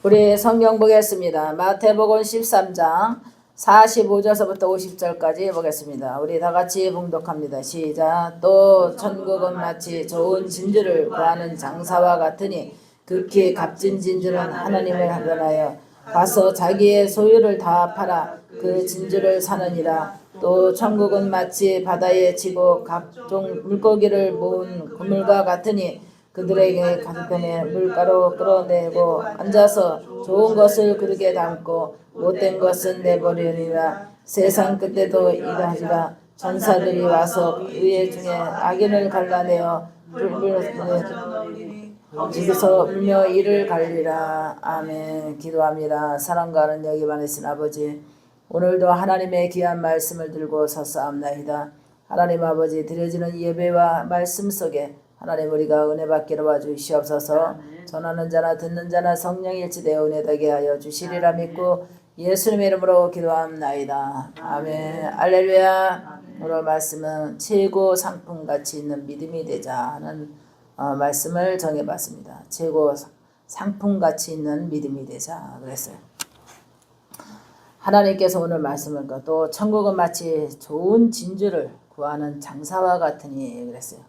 우리 성경 보겠습니다. 마태복음 13장 45절서부터 50절까지 보겠습니다. 우리 다 같이 봉독합니다. 시작. 또 천국은 마치 좋은 진주를 구하는 장사와 같으니 극히 값진 진주는 하나님을 합연하여 가서 자기의 소유를 다 팔아 그 진주를 사느니라. 또 천국은 마치 바다에 치고 각종 물고기를 모은 그물과 같으니 그들에게 가득함에 물가로 끌어내고 앉아서 좋은 것을 그릇에 담고 못된 것은 내버리니라. 세상 끝에도 이러하리라. 천사들이 와서 의의 중에 악인을 갈라내어 여기서 울며 이를 갈리라. 아멘. 기도합니다. 사랑과는 여기 많으신 아버지, 오늘도 하나님의 귀한 말씀을 들고 서싸움나이다. 하나님 아버지, 드려지는 예배와 말씀 속에 하나님 우리가 은혜 받기로 도와주시옵소서. 전하는 자나 듣는 자나 성령이 일치되어 은혜 되게 하여 주시리라 믿고 예수님의 이름으로 기도합나이다. 아멘. 할렐루야. 오늘 말씀은 최고 상품가치 있는 믿음이 되자 하는 말씀을 정해봤습니다. 최고 상품가치 있는 믿음이 되자 그랬어요. 하나님께서 오늘 말씀을 또 천국은 마치 좋은 진주를 구하는 장사와 같으니 그랬어요.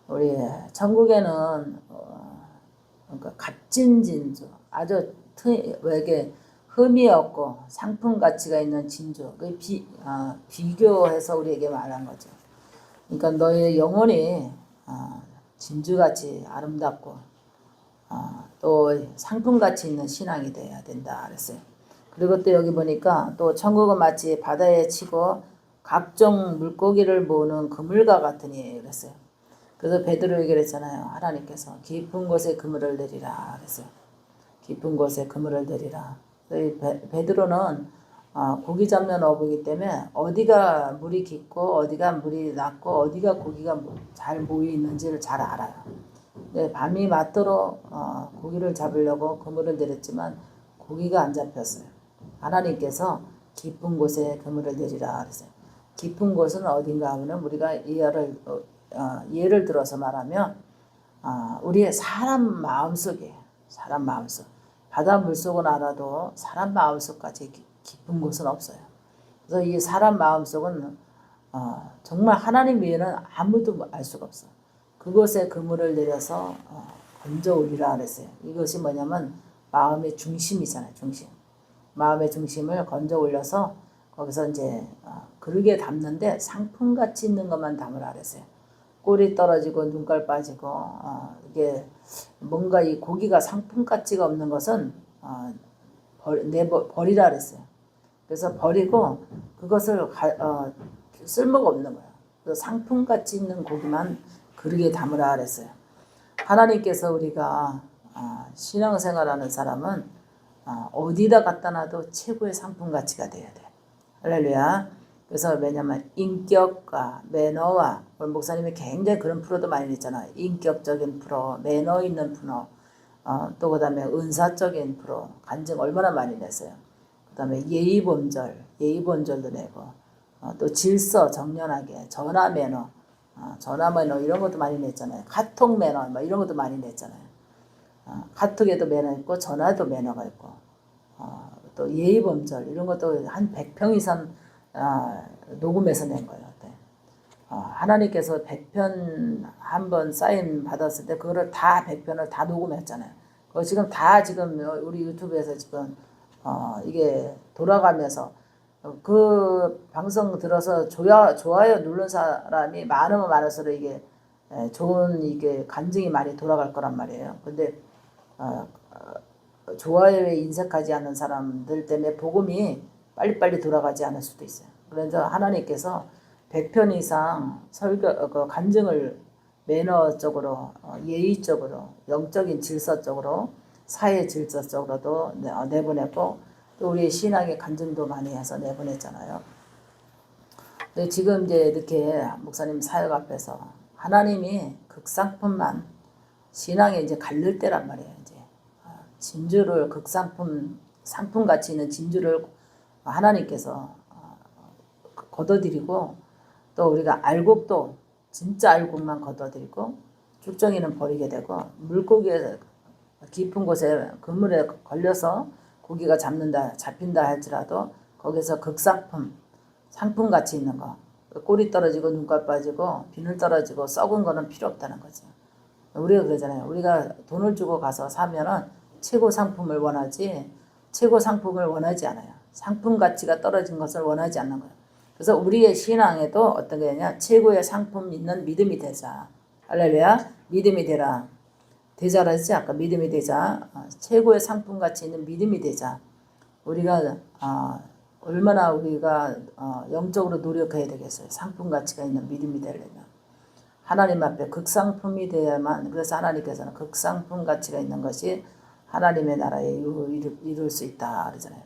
우리 천국에는 그러니까 값진 진주, 아주 외게 흠이 없고 상품 가치가 있는 진주, 그 비교해서 우리에게 말한 거죠. 그러니까 너의 영혼이 진주같이 아름답고 또 상품 가치 있는 신앙이 돼야 된다 그랬어요. 그리고 또 여기 보니까 또 천국은 마치 바다에 치고 각종 물고기를 모으는 그물과 같으니 그랬어요. 그래서 베드로에게 그랬잖아요. 하나님께서 깊은 곳에 그물을 내리라 그랬어요. 깊은 곳에 그물을 내리라. 베드로는 고기 잡는 어부이기 때문에 어디가 물이 깊고 어디가 물이 낮고 어디가 고기가 잘 모여 있는지를 잘 알아요. 근데 밤이 맞도록 고기를 잡으려고 그물을 내렸지만 고기가 안 잡혔어요. 하나님께서 깊은 곳에 그물을 내리라 그랬어요. 깊은 곳은 어딘가 하면 우리가 예를 들어서 말하면 우리의 사람 마음속에 바다 물속은 알아도 사람 마음속까지 깊은 곳은 없어요. 그래서 이 사람 마음속은 정말 하나님 외에는 아무도 알 수가 없어. 그곳에 그물을 내려서 건져 올리라 그랬어요. 이것이 뭐냐면 마음의 중심이잖아요. 중심. 마음의 중심을 건져 올려서 거기서 이제 그릇에 담는데 상품같이 있는 것만 담으라 그랬어요. 꼴이 떨어지고 눈깔 빠지고 이게 뭔가 이 고기가 상품 가치가 없는 것은 버리라 그랬어요. 그래서 버리고 그것을 쓸모가 없는 거예요. 그래서 상품 가치 있는 고기만 그릇에 담으라 그랬어요. 하나님께서 우리가 신앙생활하는 사람은 어디다 갖다 놔도 최고의 상품 가치가 돼야 돼. 할렐루야. 그래서 왜냐면 인격과 매너와 목사님이 굉장히 그런 프로도 많이 냈잖아요. 인격적인 프로, 매너 있는 프로, 또 그 다음에 은사적인 프로, 간증 얼마나 많이 냈어요. 그 다음에 예의본절도 내고, 또 질서 정연하게, 전화 매너 이런 것도 많이 냈잖아요. 카톡 매너 이런 것도 많이 냈잖아요. 카톡에도 매너 있고 전화에도 매너가 있고, 또 예의본절 이런 것도 한 100평 이상 녹음해서 낸 거예요. 하나님께서 100편 한번 사인 받았을 때 그거를 다 100편을 다 녹음했잖아요. 그거 지금 우리 유튜브에서 지금 이게 돌아가면서 그 방송 들어서 좋아요 누른 사람이 많으면 많을수록 이게 좋은 이게 간증이 많이 돌아갈 거란 말이에요. 근데 좋아요에 인색하지 않는 사람들 때문에 복음이 빨리빨리 돌아가지 않을 수도 있어요. 그래서 하나님께서 100편 이상 간증을 매너적으로, 예의적으로, 영적인 질서적으로, 사회 질서적으로도 내보냈고, 또 우리 신앙의 간증도 많이 해서 내보냈잖아요. 근데 지금 이제 이렇게 목사님 사역 앞에서 하나님이 극상품만 신앙에 이제 갈릴 때란 말이에요. 이제 진주를 상품 가치 있는 진주를 하나님께서 걷어들이고 또 우리가 진짜 알곡만 걷어들이고 쭉정이는 버리게 되고 물고기에 깊은 곳에 그물에 걸려서 고기가 잡힌다 할지라도 거기서 극상품, 상품 가치 있는 거, 꼬리 떨어지고 눈깔 빠지고 비늘 떨어지고 썩은 거는 필요 없다는 거죠. 우리가 그러잖아요. 우리가 돈을 주고 가서 사면은 최고 상품을 원하지 최고 상품을 원하지 않아요. 상품 가치가 떨어진 것을 원하지 않는 거예요. 그래서 우리의 신앙에도 어떤 게냐, 최고의 상품 있는 믿음이 되자. 할렐루야. 믿음이 되라. 되자라 했지 아까. 믿음이 되자. 최고의 상품 가치 있는 믿음이 되자. 우리가 얼마나 우리가 영적으로 노력해야 되겠어요. 상품 가치가 있는 믿음이 되려면 하나님 앞에 극상품이 되어야만. 그래서 하나님께서는 극상품 가치가 있는 것이 하나님의 나라에 이룰 수 있다 그러잖아요.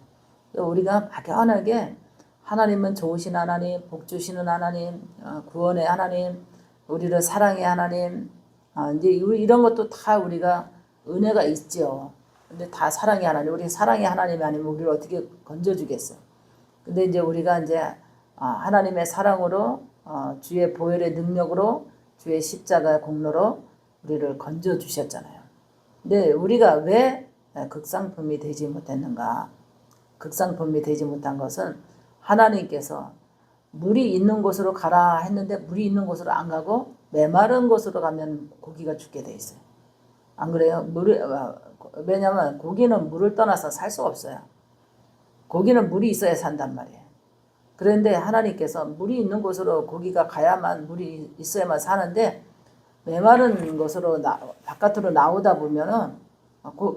우리가 막연하게 하나님은 좋으신 하나님, 복 주시는 하나님, 구원의 하나님, 우리를 사랑의 하나님, 이제 이런 것도 다 우리가 은혜가 있죠. 근데 다 사랑의 하나님, 우리 사랑의 하나님이 아니면 우리를 어떻게 건져주겠어요. 근데 이제 우리가 이제 하나님의 사랑으로, 주의 보혈의 능력으로, 주의 십자가 공로로 우리를 건져주셨잖아요. 근데 우리가 왜 극상품이 되지 못했는가? 극상품이 되지 못한 것은 하나님께서 물이 있는 곳으로 가라 했는데 물이 있는 곳으로 안 가고 메마른 곳으로 가면 고기가 죽게 돼 있어요. 안 그래요? 왜냐면 고기는 물을 떠나서 살 수가 없어요. 고기는 물이 있어야 산단 말이에요. 그런데 하나님께서 물이 있는 곳으로 고기가 가야만, 물이 있어야만 사는데 메마른 곳으로 바깥으로 나오다 보면은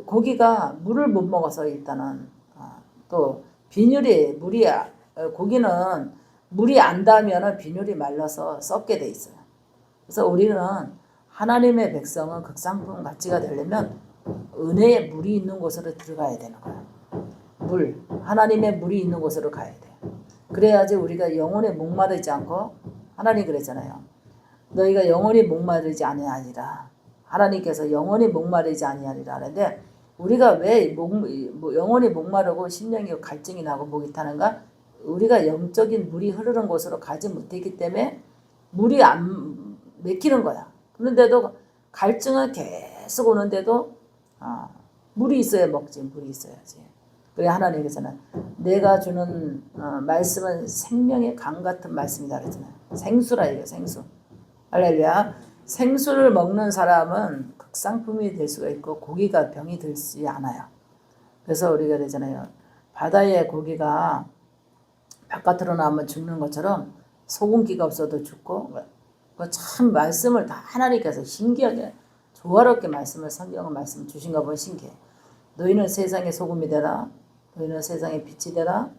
고기가 물을 못 먹어서 일단은 또 비늘이 고기는 물이 안 닿으면 비늘이 말라서 썩게 돼 있어요. 그래서 우리는 하나님의 백성은 극상품 가치가 되려면 은혜의 물이 있는 곳으로 들어가야 되는 거예요. 하나님의 물이 있는 곳으로 가야 돼요. 그래야지 우리가 영혼에 목마르지 않고, 하나님 그랬잖아요. 너희가 영혼이 목마르지 아니하리라. 하나님께서 영혼이 목마르지 아니하리라 하는데 우리가 왜 영혼이 목마르고 심령이 갈증이 나고 목이 타는가? 우리가 영적인 물이 흐르는 곳으로 가지 못했기 때문에 물이 안 맥히는 거야. 그런데도 갈증은 계속 오는데도 물이 있어야 먹지. 물이 있어야지. 그래 하나님께서는 내가 주는 말씀은 생명의 강 같은 말씀이다 그랬잖아요. 생수라 이거 생수. 할렐루야. 생수를 먹는 사람은 극상품이 될 수가 있고 고기가 병이 들지 않아요. 그래서 우리가 그러잖아요. 바다의 고기가 바깥으로 나오면 죽는 것처럼 소금기가 없어도 죽고, 참 말씀을 다 하나님께서 신기하게 조화롭게 성경의 말씀을 주신가 보면 신기해. 너희는 세상의 소금이 되라. 너희는 세상의 빛이 되라.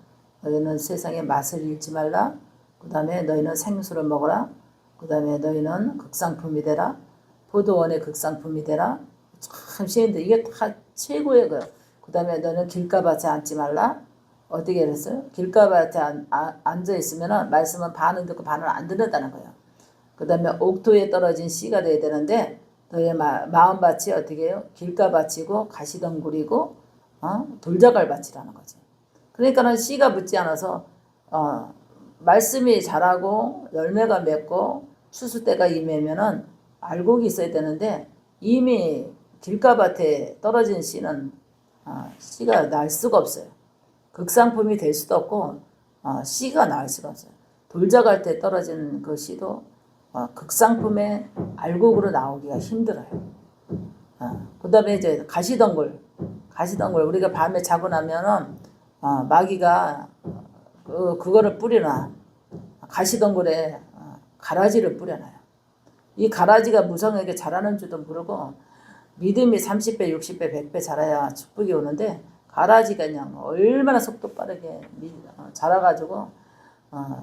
너희는 세상의 맛을 잃지 말라. 그 다음에 너희는 생수를 먹어라. 그 다음에 너희는 극상품이 되라. 포도원의 극상품이 되라. 참 쉬운데 이게 다 최고의 거예요. 그 다음에 너는 길가밭에 앉지 말라. 어떻게 그랬어요? 길가밭에 앉아 있으면 말씀은 반은 듣고 반은 안 듣는다는 거예요. 그 다음에 옥토에 떨어진 씨가 돼야 되는데 너의 마음밭이 어떻게 해요? 길가밭이고 가시덩굴이고 돌자갈밭이라는 거지. 그러니까는 씨가 붙지 않아서 말씀이 자라고 열매가 맺고 추수 때가 임하면은 알곡이 있어야 되는데 이미 길가밭에 떨어진 씨는 씨가 날 수가 없어요. 극상품이 될 수도 없고 씨가 날 수가 없어요. 돌자갈때 떨어진 그 씨도 극상품의 알곡으로 나오기가 힘들어요. 그 다음에 이제 가시덩굴 우리가 밤에 자고 나면은 마귀가 그거를 뿌려놔. 가시덩굴에 가라지를 뿌려놔요. 이 가라지가 무성하게 자라는 줄도 모르고 믿음이 30배, 60배, 100배 자라야 축복이 오는데 가라지가 그냥 얼마나 속도 빠르게 자라가지고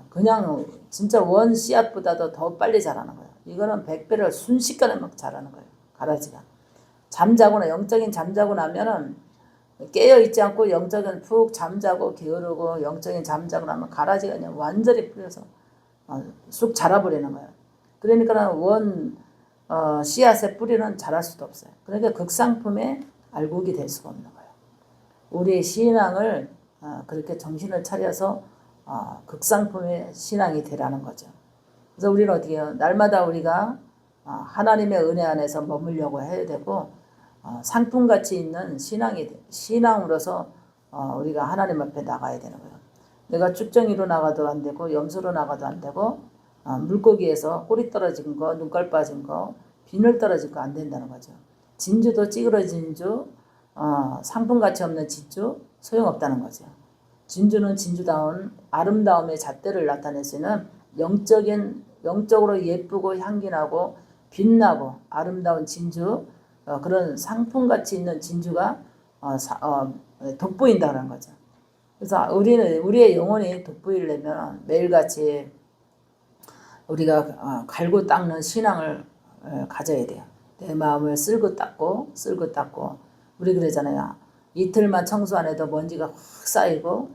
그냥 진짜 원 씨앗보다도 더 빨리 자라는 거예요. 이거는 100배를 순식간에 막 자라는 거예요. 가라지가. 영적인 잠자고 나면은 깨어있지 않고 영적인 푹 잠자고 게으르고 영적인 잠자고 나면 가라지가 그냥 완전히 뿌려서 쑥 자라버리는 거예요. 그러니까 씨앗의 뿌리는 자랄 수도 없어요. 그러니까 극상품의 알곡이 될 수가 없는 거예요. 우리의 신앙을 그렇게 정신을 차려서 극상품의 신앙이 되라는 거죠. 그래서 우리는 어떻게 해요? 날마다 우리가 하나님의 은혜 안에서 머물려고 해야 되고 상품가치 있는 신앙으로서 우리가 하나님 앞에 나가야 되는 거예요. 내가 쭉정이로 나가도 안 되고 염소로 나가도 안 되고 물고기에서 꼬리 떨어진 거, 눈깔 빠진 거, 비늘 떨어진 거 안 된다는 거죠. 진주도 찌그러진 진주, 상품가치 없는 진주 소용없다는 거죠. 진주는 진주다운 아름다움의 잣대를 나타낼 수 있는 영적으로 예쁘고 향기나고 빛나고 아름다운 진주, 그런 상품가치 있는 진주가 돋보인다는 거죠. 그래서 우리의 영혼이 돋보이려면 매일같이 우리가 갈고 닦는 신앙을 가져야 돼요. 내 마음을 쓸고 닦고 우리 그러잖아요. 이틀만 청소 안 해도 먼지가 확 쌓이고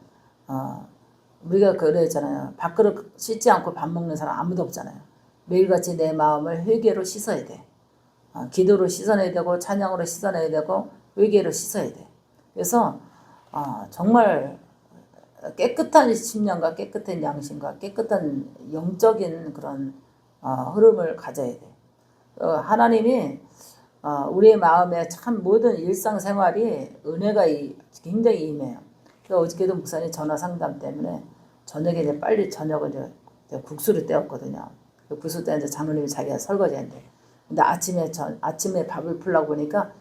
우리가 그러잖아요. 밥그릇 씻지 않고 밥 먹는 사람 아무도 없잖아요. 매일같이 내 마음을 회개로 씻어야 돼. 기도로 씻어내야 되고 찬양으로 씻어내야 되고 회개로 씻어야 돼. 그래서 정말 깨끗한 심령과 깨끗한 양심과 깨끗한 영적인 그런 흐름을 가져야 돼. 하나님이 우리의 마음에 참 모든 일상생활이 은혜가 굉장히 임해요. 어저께도 목사님 전화 상담 때문에 저녁에 이제 빨리 저녁을 이제 국수를 때웠거든요. 국수 때 이제 장로님이 자기가 설거지했는데, 근데 아침에 밥을 풀려고 보니까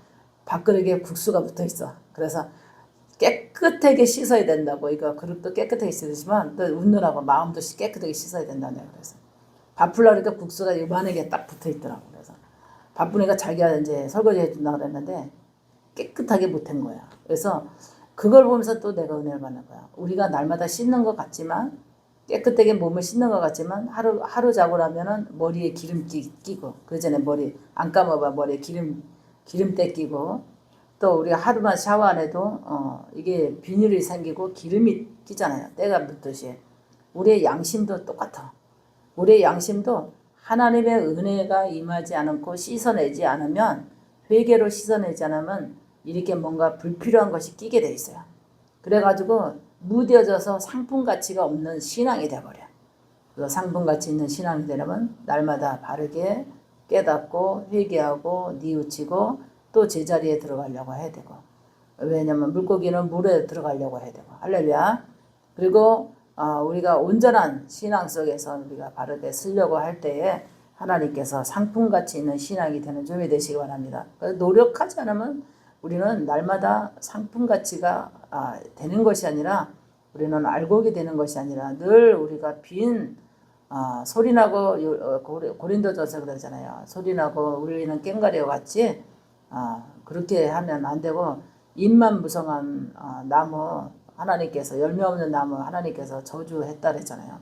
밥그릇에 국수가 붙어 있어. 그래서 깨끗하게 씻어야 된다고. 이거 그릇도 깨끗하게 씻으지만 또 웃느라고 마음도 깨끗하게 씻어야 된다네요. 그래서 밥 풀려니까 국수가 요만하게 딱 붙어 있더라고. 그래서 바쁘니까 자기가 이제 설거지 해준다 그랬는데 깨끗하게 못한 거야. 그래서 그걸 보면서 또 내가 은혜를 받는 거야. 우리가 날마다 씻는 것 같지만, 깨끗하게 몸을 씻는 것 같지만 하루 자고 나면은 머리에 기름기 끼고, 그러잖아요. 머리 안 감아봐 머리에 기름때 끼고, 또 우리가 하루만 샤워 안 해도 이게 비닐이 생기고 기름이 끼잖아요. 때가 묻듯이. 우리의 양심도 똑같아. 우리의 양심도 하나님의 은혜가 임하지 않고 씻어내지 않으면, 회개로 씻어내지 않으면 이렇게 뭔가 불필요한 것이 끼게 돼 있어요. 그래가지고 무뎌져서 상품가치가 없는 신앙이 돼버려. 그래서 상품가치 있는 신앙이 되려면 날마다 바르게 깨닫고 회개하고 뉘우치고 또 제자리에 들어가려고 해야 되고, 왜냐면 물고기는 물에 들어가려고 해야 되고, 할렐루야. 그리고 우리가 온전한 신앙 속에서 우리가 바르게 쓰려고 할 때에 하나님께서 상품가치 있는 신앙이 되는 점이 되시기 바랍니다. 노력하지 않으면 우리는 날마다 상품가치가 되는 것이 아니라, 우리는 알곡이 되는 것이 아니라 늘 우리가 빈 소리나고, 고린도전서 그러잖아요. 소리나고 울리는 꽹과리와 같이 그렇게 하면 안 되고, 입만 무성한 나무 하나님께서, 열매 없는 나무 하나님께서 저주했다 그랬잖아요.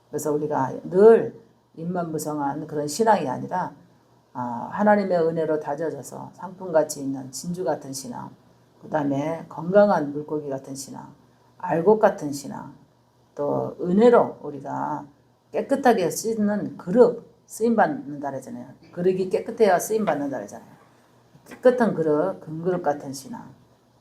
그래서 우리가 늘 입만 무성한 그런 신앙이 아니라 하나님의 은혜로 다져져서 상품가치 있는 진주 같은 신앙, 그 다음에 건강한 물고기 같은 신앙, 알곡 같은 신앙, 또 은혜로 우리가 깨끗하게 씻는 그릇 쓰임받는다 그러잖아요. 그릇이 깨끗해야 쓰임받는다 그러잖아요. 깨끗한 그릇, 금그릇 같은 신앙.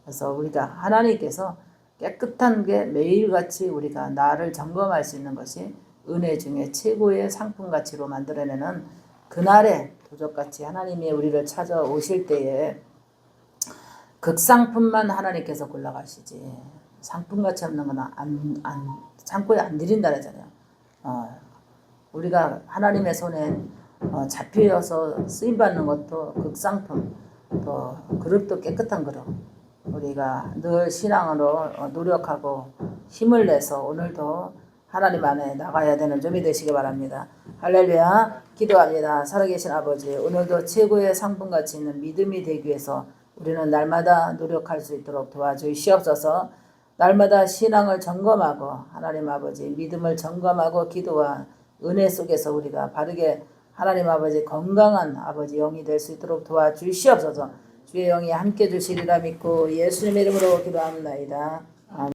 그래서 우리가 하나님께서 깨끗한 게 매일같이 우리가 나를 점검할 수 있는 것이 은혜 중에 최고의 상품가치로 만들어내는 그날에 도적같이 하나님이 우리를 찾아오실 때에 극상품만 하나님께서 골라가시지, 상품가치 없는 건 창고에 안 들인다 그러잖아요. 우리가 하나님의 손에 잡혀서 쓰임받는 것도 극상품, 또 그릇도 깨끗한 그릇, 우리가 늘 신앙으로 노력하고 힘을 내서 오늘도 하나님 안에 나가야 되는 점이 되시기 바랍니다. 할렐루야. 기도합니다. 살아계신 아버지, 오늘도 최고의 상품가치 있는 믿음이 되기 위해서 우리는 날마다 노력할 수 있도록 도와주시옵소서. 날마다 신앙을 점검하고 하나님 아버지 믿음을 점검하고 기도와 은혜 속에서 우리가 바르게 하나님 아버지 건강한 아버지 영이 될 수 있도록 도와주시옵소서. 주의 영이 함께 주시리라 믿고 예수님의 이름으로 기도합니다.